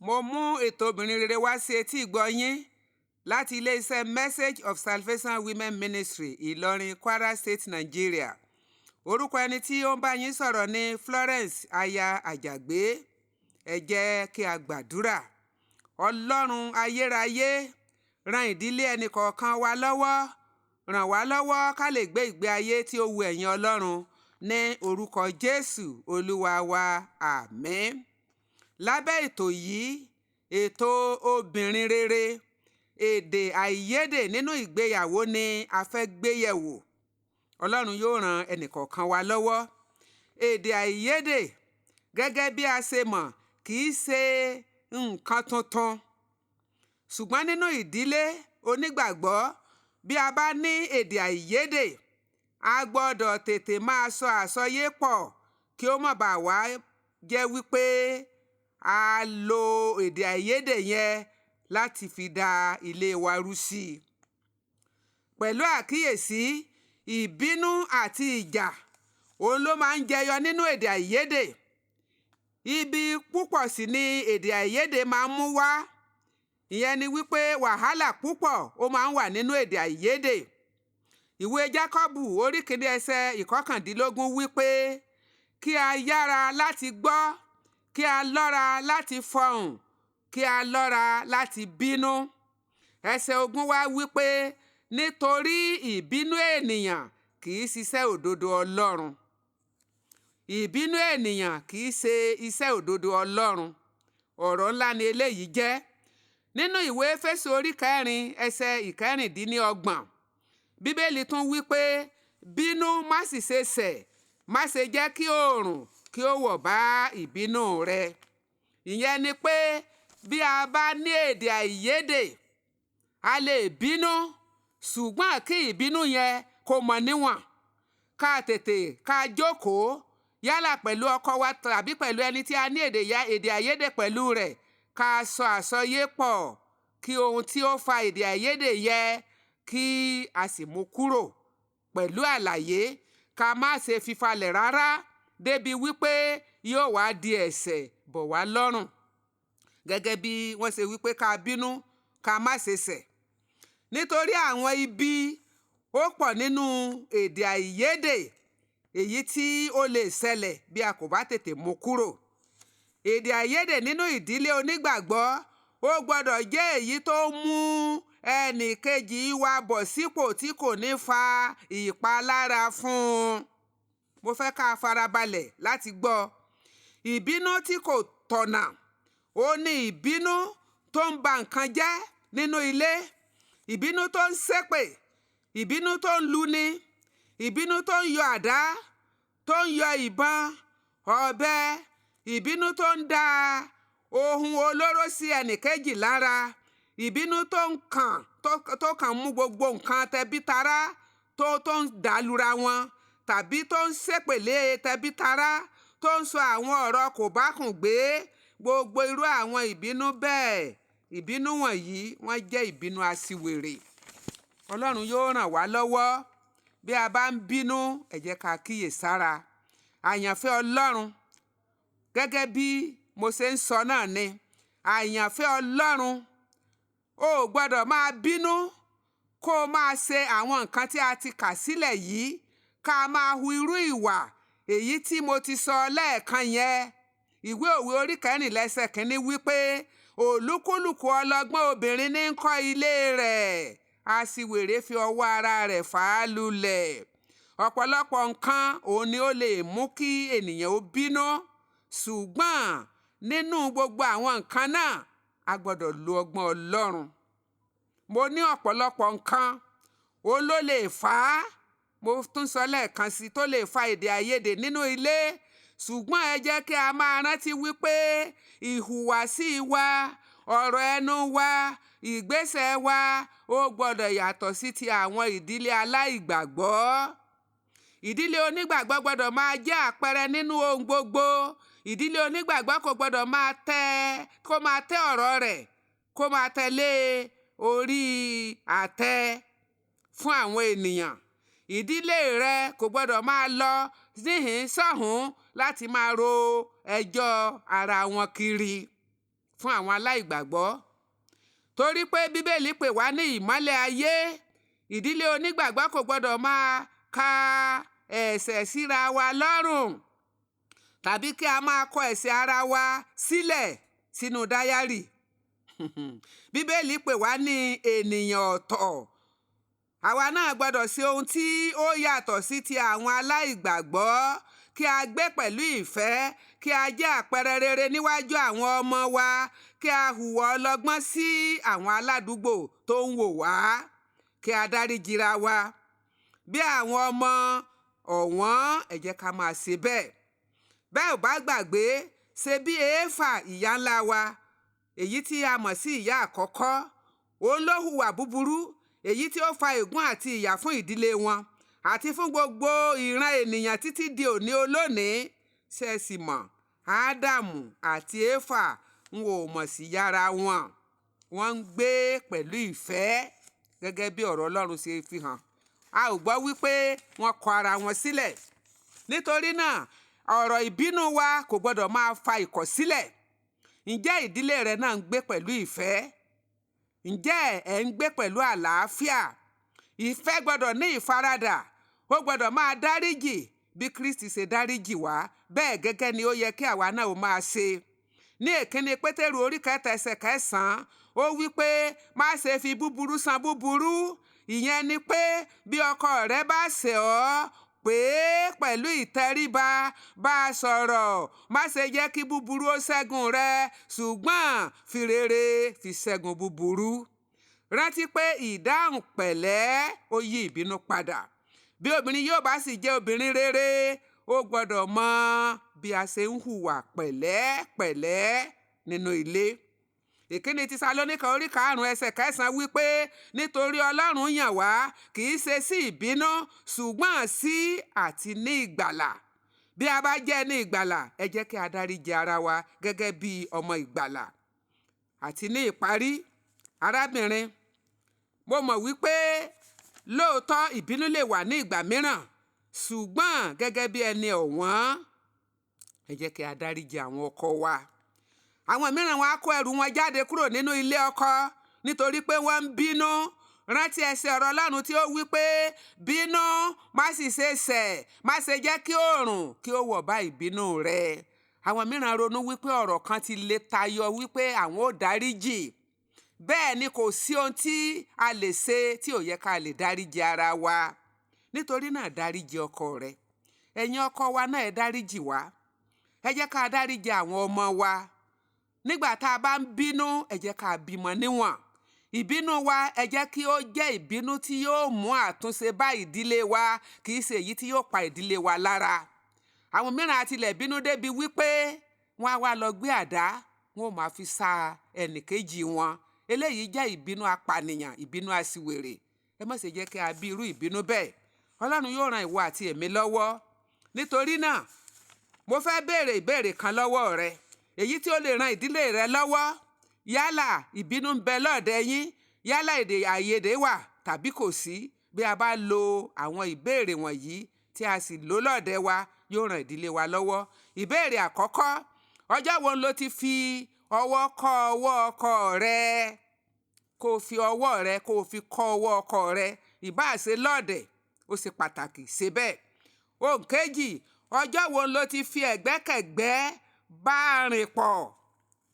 Mo mú ètò obìnrin rere wá sí etí ìgbọ́ yín láti ilé-iṣẹ́ Message of Salvation Women Ministry Ìlọrin, Kwara State, Nigeria. Orúkọ ẹni tí ó ń bá yín sọ̀rọ̀ ni Florence aya Àjàgbé. Ẹ jẹ́ kí a gbàdúrà. Ọlọ́run ayérayé, ran ìdílé ẹnì kọ̀ọ̀kan wa lọ́wọ́. Ràn wá lọ́wọ́ ká lè gbé ìgbé ayé tí ó wu ẹ̀yin Ọlọ́run ní orúkọ Jésù Olúwa wa. Àmín. Lábẹ́ ètò yìí, ètò obìnrin rere, èdè àìyedè nínú ìgbéyàwó ni a fẹ́ gbé yẹ̀wò. Ọlọ́run yóò ran ẹnìkọ̀ọ̀kan wa lọ́wọ́. Èdè àìyedè, gẹ́gẹ́ bí a ṣe mọ̀, kì í ṣe nǹkan tuntun. Ṣùgbọ́n nínú ìdílé onígbàgbọ́, bí a bá ní èdè àìyedè, a gbọ́dọ̀ tètè máa sọ àsọyé pọ̀ kí ó má bàa wá jẹ́ wípé a lo èdè àìyedè yẹn láti fi da ilé wa rú sí i. Pẹ̀lú àkíyèsí, ìbínú àti ìjà òun ló máa ń jẹyọ nínú èdè àìyedè. Ibi púpọ̀ sì ni èdè àìyedè máa ń mú wá. Ìyẹn ni wípé wàhálà púpọ̀ ó máa ń wà nínú èdè àìyedè. Ìwé Jákọ́bù orí 1 ẹsẹ̀ 19 wípé kí a yára láti gbọ́, kí a lọ́ra láti fọhùn, kí a lọ́ra láti bínú. Ẹsẹ̀ 20 wá wípé nítorí ìbínú ènìyàn kì í ṣiṣẹ́ òdodo Ọlọ́run. Ìbínú ènìyàn kì í ṣe iṣẹ́ òdodo Ọlọ́run. Ọ̀rọ̀ ńlá ni eléyìí jẹ́. Nínú ìwé Éfésù orí 4 ẹsẹ̀ 26, Bíbélì tún wípé bínú má sì ṣe ṣẹ̀, má ṣe jẹ́ kí oòrùn kí ó wọ̀ bá ìbínú rẹ. Ìyẹn ni pé bí a bá ní èdè àìyedè, a lè bínú, ṣùgbọ́n kí ìbínú yẹn kó mọ níwọ̀n. Ká jókòó, yálà pẹ̀lú ọkọ wa tàbí pẹ̀lú ẹni tí a ní èdè àìyedè pẹ̀lú rẹ̀, ká sọ àsọyé pọ̀ kí ohun tí ó fa èdè àìyedè yẹ kí a sì mú kúrò pẹ̀lú àlàyé. Ká má ṣe fífalẹ̀ rárá débi wípé yóò wá di ẹ̀ṣẹ̀ bọ̀ wá lọ́rùn. Gẹ́gẹ́ bí wọ́n ṣe wípé ká bínú, ká má ṣe ṣẹ̀. Nítorí àwọn ibi ó pọ̀ nínú èdè àìyedè, èyí tí ó lè ṣẹlẹ̀ bí a kò bá tètè mú kúrò. Èdè àìyedè nínú ìdílé onígbàgbọ́ ó gbọ́dọ̀ jẹ́ èyí tó mú ẹnì kejì wa bọ̀ sípò tí kò ní fa ìpalára fún un. Mo fẹ́ ká farabalẹ̀ láti gbọ́. Ìbínú tí kò tọ̀nà ó ní ìbínú tó ń ba nǹkan jẹ́ nínú ilé, ìbínú tó ń ṣépè, ìbínú tó ń luni, ìbínú tó ń yọ àdá, tó ń yọ ìbọn, ọ̀bẹ, ìbínú tó ń da ohun olóró sí ẹnìkejì lára, ìbínú tó kàn mú gbogbo nǹkan tẹbí tará tó ń dàlúra wọn, tàbí tó ń ṣépèlé tẹbí tará, tó ń sọ àwọn ọ̀rọ̀ kò bá kùn gbé. Gbogbo irú àwọn ìbínú bẹ́ẹ̀, ìbínú wọ̀nyí wọ́n jẹ́ ìbínú aṣiwèrè. Ọlọ́run yóò ràn wá lọ́wọ́. Bí a bá ń bínú, ẹ jẹ́ ká kíyèsára. Àyànfẹ́ Ọlọ́run, gẹ́gẹ́ bí mo ṣe ń sọ náà ni, àyànfẹ́ Ọlọ́run ó gbọ́dọ̀ máa bínú kó o máa ṣe àwọn nǹkan tí a ti kà sílẹ̀ yìí, ká máa hu irú ìwà èyí tí mo ti sọ lẹ́ẹ̀kan yẹn. Ìwé Òwe orí 4 ẹsẹ̀ 1 wípé olúkúlùkù ọlọ́gbọ́n obìnrin ní ń kọ́ ilé rẹ̀, aṣiwèrè fi ọwọ́ ara rẹ̀ fà á lulẹ̀. Ọ̀pọ̀lọpọ̀ nǹkan òun ni ó lè mú kí ènìyàn ó bínú, ṣùgbọ́n nínú gbogbo àwọn nǹkan náà a gbọ́dọ̀ lo ọgbọ́n Ọlọ́run. Mo ní ọ̀pọ̀lọpọ̀ nǹkan òun ló lè fà á, mo tún sọ lẹ́ẹ̀kan sí, tó lè fa èdè àìyedè nínú ilé. Ṣùgbọ́n ẹ jẹ́ kí a máa rántí wípé ìhùwàsí wa, ọ̀rọ̀ ẹnu wa, ìgbésẹ̀ wa ó gbọ́dọ̀ yàtọ̀ sí ti àwọn ìdílé aláìgbàgbọ́. Ìdílé onígbàgbọ́ gbọ́dọ̀ máa jẹ́ àpẹẹrẹ nínú ohun gbogbo. Ìdílé onígbàgbọ́ kò gbọ́dọ̀ máa tẹ́ ọ̀rọ̀ rẹ̀, kó máa tẹ̀lé orí àtẹ fún àwọn ènìyàn. Ìdílé rẹ kò gbọ́dọ̀ máa lọ níhìn sọ́hùn láti máa ro ẹjọ́ ara wọn kiri. fún àwọn aláìgbàgbọ́. Torí pé Bíbélì pè wá ní ìmọ́lẹ̀ ayé, ìdílé onígbàgbọ́ kò gbọdọ̀ máa ka ẹ̀ṣẹ̀ síra wa lọ́rùn tàbí kí a máa kọ ẹ̀ṣẹ̀ ara wa sílẹ̀ sínú dáyárì. Bíbélì pè wá ní ènìyàn ọ̀tọ̀. Àwa náà gbọdọ̀ ṣe ohun tí ó yàtọ̀ sí ti àwọn aláìgbàgbọ́, kí a gbé pẹ̀lú ìfẹ́, kí a jẹ́ àpẹẹrẹ rere níwájú àwọn ọmọ wa, kí a hùwà ọlọ́gbọ́n sí àwọn aládùúgbò tó ń wò wá, kí a dáríjìra wa. Bí àwọn ọmọ ọ̀wọ́n, ẹ jẹ́ ká máa ṣe bẹ́ẹ̀. Bẹ́ẹ̀ ò bá gbàgbé, ṣe bí Éfà ìyá ńlá wa, èyí tí a mọ̀ sí ìyá àkọ́kọ́, òun ló hùwà búburú, èyí tí ó fa ègún àti ìyà fún ìdílé wọn àti fún gbogbo ìran ènìyàn títí di òní olónìí. Ṣé ẹ sì mọ̀, Ádámù àti Éfà ń wò mọ̀ sí yàrá wọn. Wọ́n ń gbé pẹ̀lú ìfẹ́ gẹ́gẹ́ bí ọ̀rọ̀ Ọlọ́run ṣe fi hàn. A ò gbọ́ wípé wọ́n kọ ara wọn sílẹ̀. Nítorí náà, ọ̀rọ̀ ìbínú wa kò gbọdọ̀ máa fa ìkọ̀sílẹ̀. Ǹjẹ́ ìdílé rẹ náà ń gbé pẹ̀lú ìfẹ́? Ǹjẹ́ ẹ̀ ń gbé pẹ̀lú àlàáfíà? Ìfẹ́ gbọdọ̀ ní ìfaradà. Ó gbọdọ̀ máa dáríjì bí Kristi ṣe dáríjì wá. Bẹ́ẹ̀ gẹ́gẹ́ ni ó yẹ kí àwa náà ó máa ṣe. Ní èkíní Pétérù orí 3:9, ó wí pé má ṣe fi búburú san búburú. Ìyẹn ni pé bí ọkọ rẹ bá ṣẹ̀ ọ́, pè é pẹ̀lú ìtẹríba, bá a sọ̀rọ̀. Má ṣe jẹ́ kí búburú ó ṣẹ́gun rẹ, ṣùgbọ́n fi rere fi ṣẹ́gun búburú. Rántí pé ìdáhùn pẹ̀lẹ́ ó yí ìbínú padà. Bí obìnrin yóò bá sì jẹ́ obìnrin rere, ó gbọ́dọ̀ mọ bí a ṣe ń hùwà pẹ̀lẹ́pẹ̀lẹ́ nínú ilé. Ìkíni Tẹsalóníkà orí 5:9 wí pé nítorí Ọlọ́run yàn wá kì í ṣe sí ìbínú, ṣùgbọ́n sí àti ní ìgbàlà. Bí a bá jẹ́ ní ìgbàlà, ẹ jẹ́ kí a dáríjì ara wa gẹ́gẹ́ bí ọmọ ìgbàlà. Àti ní ìparí, arábìnrin, mo mọ̀ wípé lóòótọ́ ìbínú lè wà ní ìgbà mìíràn, ṣùgbọ́n gẹ́gẹ́ bí ẹni ọ̀wọ́n, ẹ jẹ́ kí a dáríjì àwọn ọkọ wa. Àwọn mìíràn wọn á kó ẹrù wọn jáde kúrò nínú ilé ọkọ nítorí pé wọ́n ń bínú. Rántí ẹsẹ̀ ọ̀rọ̀ Ọlọ́run tí ó wí pé bínú, má sì ṣe ṣẹ̀, má ṣe jẹ́ kí oòrùn kí ó wọ̀ bá ìbínú rẹ. Àwọn mìíràn ronú wípé ọ̀rọ̀ kan ti le tayọ wípé àwọn ò dáríjì. Bẹ́ẹ̀ ni kò sí ohun tí a lè ṣe tí ò yẹ ká lè dáríjì ara wa. Nítorí náà dáríjì ọkọ rẹ. Ẹ̀yin ọkọ wa náà ẹ dáríjì wá. Ẹ jẹ́ ká dáríjì àwọn ọmọ wa. Nígbà tá a bá ń bínú, ẹ jẹ́ ká bímọ níwọ̀n. Ìbínú wa ẹ jẹ́ kí ó jẹ́ ìbínú tí yóò mú àtúnṣe bá ìdílé wa, kì í ṣe èyí tí yóò pa ìdílé wa lára. Àwọn mìíràn àtilẹ̀ bínú débi wípé wọ́n á wá lọ gbé àdá, wọ́n ò máa fi sa ẹnìkejì wọn. Eléyìí jẹ́ ìbínú apànìyàn, ìbínú aṣiwèrè. Ẹ má ṣe jẹ́ kí a bí irú ìbínú bẹ́ẹ̀. Ọlọ́run yóò ran ìwọ àti èmi lọ́wọ́. Nítorí náà, mo fẹ́ béèrè ìbéèrè kan lọ́wọ́ rẹ, èyí tí ó lè ran ìdílé rẹ lọ́wọ́. Yálà ìbínú ń bẹ lọ́ọ̀dẹ yín, yálà èdè àìyedè wà tàbí kò sí. Bí a bá lo àwọn ìbéèrè wọ̀nyí tí a sì lò lọ́ọ̀dẹ wa, yóò ran ìdílé wa lọ́wọ́. Ìbéèrè àkọ́kọ́, ọjọ́ wo ló ti fi ọwọ́ kọ́ ọwọ́ ọkọ rẹ? Kó o fi ọwọ́ rẹ kó o fi kọ́ ọwọ́ ọkọ rẹ. Ìbá ṣe lọ́ọ̀dẹ̀, ó ṣe pàtàkì ṣe bẹ́ẹ̀. Ohun kejì, ọjọ́ wo ló ti fi ẹ̀gbẹ́kẹ̀gbẹ́ bá rìn pọ̀?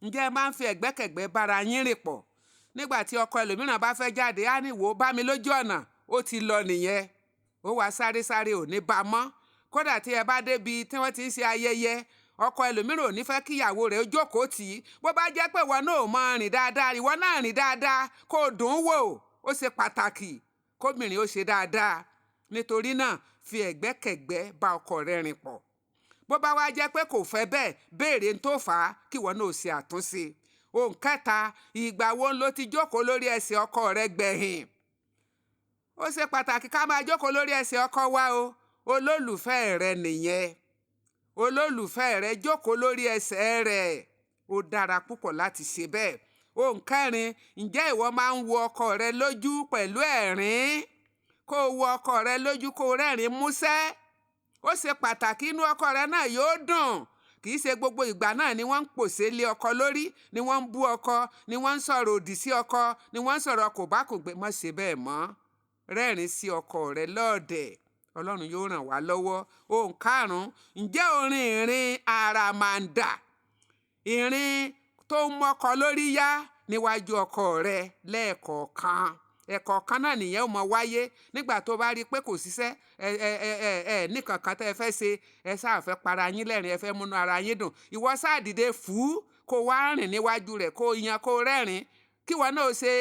Ǹjẹ́ ẹ máa ń fi ẹ̀gbẹ́kẹ̀gbẹ́ bára yín rìn pọ̀? Nígbà tí ọkọ ẹlòmíràn bá fẹ́ jáde, á ní wò ó bá mi lójú ọ̀nà, ó ti lọ nìyẹn. Ó wá sáré ò ní bá mọ́. Kódà tí ẹ bá débi tí wọ́n ti ń ṣe ayẹyẹ, ọkọ ẹlòmíràn ò ní fẹ́ kí ìyàwó rẹ̀ ó jókòó tì í. Bó bá jẹ́ pé ìwọ náà ò mọ rìn dáadáa, ìwọ náà rìn dáadáa kó o dùn ún wò. Ó ṣe pàtàkì kóbìnrin ó ṣe dáadáa. Nítorí náà, fi ẹ̀gbẹ́kẹ̀gbẹ́ bá ọkọ rẹ rìn pọ̀. Bó bá wá jẹ́ pé kò fẹ́ bẹ́ẹ̀, béèrè tó fà á kí ìwọ náà ṣe àtúnṣe. Ohun kẹta, ìgbà wo ló ti jókòó lórí ẹsẹ̀ ọkọ rẹ gbẹ̀yìn? Ó ṣe pàtàkì ká máa jókòó lórí ẹsẹ̀ ọkọ wa o. Olólùfẹ́ rẹ nìyẹn. Olólùfẹ́ rẹ jókòó lórí ẹsẹ̀ rẹ̀. Ó dára púpọ̀ láti ṣe bẹ́ẹ̀. Ohun kẹrin, ǹjẹ́ ìwọ máa ń wo ọkọ rẹ lójú pẹ̀lú ẹ̀rín? Kó o wo ọkọ rẹ lójú kó o rẹ́rìn músẹ́. Ó ṣe pàtàkì, inú ọkọ rẹ náà yóò dùn kì í ṣe gbogbo ìgbà náà ni wọ́n ń pòṣé lé ọkọ lórí, ni wọ́n ń bú ọkọ, ni wọ́n ń sọ̀rọ̀ òdì sí ọkọ, ni wọ́n ń sọ̀rọ̀ kòbákùngbé. má ṣe bẹ́ẹ̀ mọ́. rẹ́rìn sí ọkọ rẹ lọ́ọ̀dẹ̀. Ọlọ́run yóò ràn wá lọ́wọ́. Ohun karùn-ún, ǹjẹ́ orin ìrìn àràmàǹdà, ìrìn tó ń mọ́kọ lórí yá níwájú ọkọ rẹ lẹ́ẹ̀kọ̀ọ̀kan. ẹ̀kọ̀ọ̀kan náà nìyẹn ó mọ wáyé nígbà tó bá rí i pé kò síṣẹ́ ní kankan tẹ́ ẹ fẹ́ ṣe, ẹ sáà fẹ́ para yín lẹ́rìn, ẹ fẹ́ múnú ara yín dùn. ìwọ sáà dìde kó wá rìn níwájú rẹ̀, kó yan, kó rẹ́rìn, kí wọn náà ṣe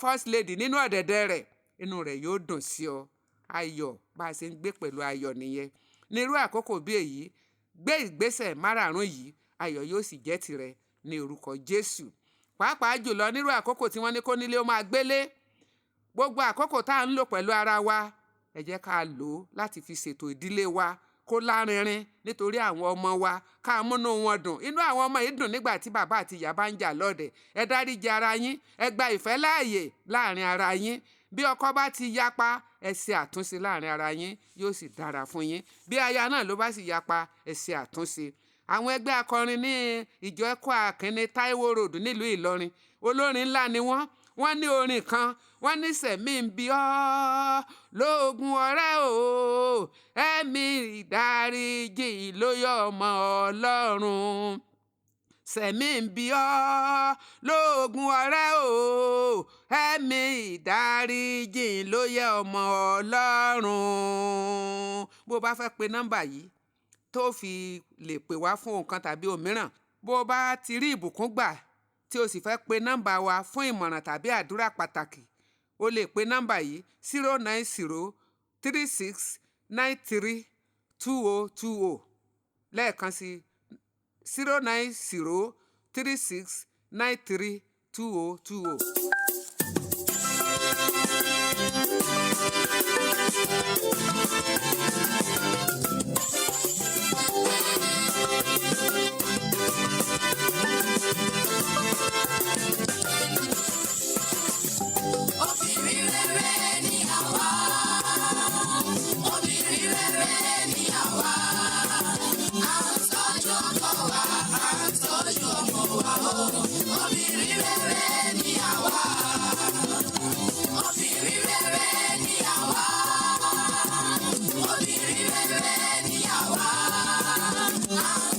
first lady nínú ọ̀dẹ̀dẹ̀ rẹ̀. inú rẹ̀ yóò dùn sí ọ. ayọ̀, bá a ṣe ń gbé pẹ̀lú ayọ̀ nìyẹn. nírú àkókò bí èyí, gbé ìgbésẹ̀ márààrún yìí, ayọ̀ yóò sì jẹ́ tirẹ̀ ní orúkọ Jésù. pàápàá jùlọ nírú àkókò tí wọ́n ní kó nílé ó máa gbélé. gbogbo àkókò tá à ń lò pẹ̀lú ara wa, ẹ jẹ́ ká lò ó láti fi ṣètò ìdílé wa kó lárinrin nítorí àwọn ọmọ wa, ká múnú wọn dùn. inú àwọn ọmọ yìí dùn nígbà tí bàbá àti ìyá bá ń jà lọ́dẹ̀. ẹ dáríjì ara yín, ẹ gba ìfẹ́ láàyè láàrin ara yín. bí ọkọ bá ti yapa, ẹ ṣe àtúnṣe láàrin ara yín, yóò sì dára fún yín. bí aya náà ló bá sì yapa, ẹ ṣe àtúnṣe. àwọn ẹgbẹ́ akọrin ní ìjọ ẹ̀kọ́ àkínní Táíwò Road nílùú Ìlọrin, olórin ńlá ni wọ́n ní orin kan, wọ́n ní sẹ̀mí ń bí ọ́ lóògùn ọ̀rẹ́ o, ẹ̀mí ìdáríjì ló yọ ọmọ Ọlọ́run. sẹ̀mí ń bí ọ́ lóògùn ọ̀rẹ́ o, ẹ̀mí ìdáríjì ló yẹ ọmọ Ọlọ́run. bó bá fẹ́ pe nọ́mbà yìí tó fi lè pè wá fún nǹkan tàbí òmíràn, bó bá ti rí ìbùkún gbà tí o sì fẹ́ pe nọ́mbà wa fún ìmọ̀ràn tàbí àdúrà pàtàkì, o lè pe nọ́mbà yìí 09036932020. lẹ́ẹ̀kan sí 09036932020. Obìnrin rere ni àwa, obìnrin rere ni àwa, à ń tọ́jú ọkọ wa, à ń tọ́jú ọmọ wa o. Obìnrin rere ni àwa, obìnrin rere ni àwa, obìnrin rere ni àwa, à ń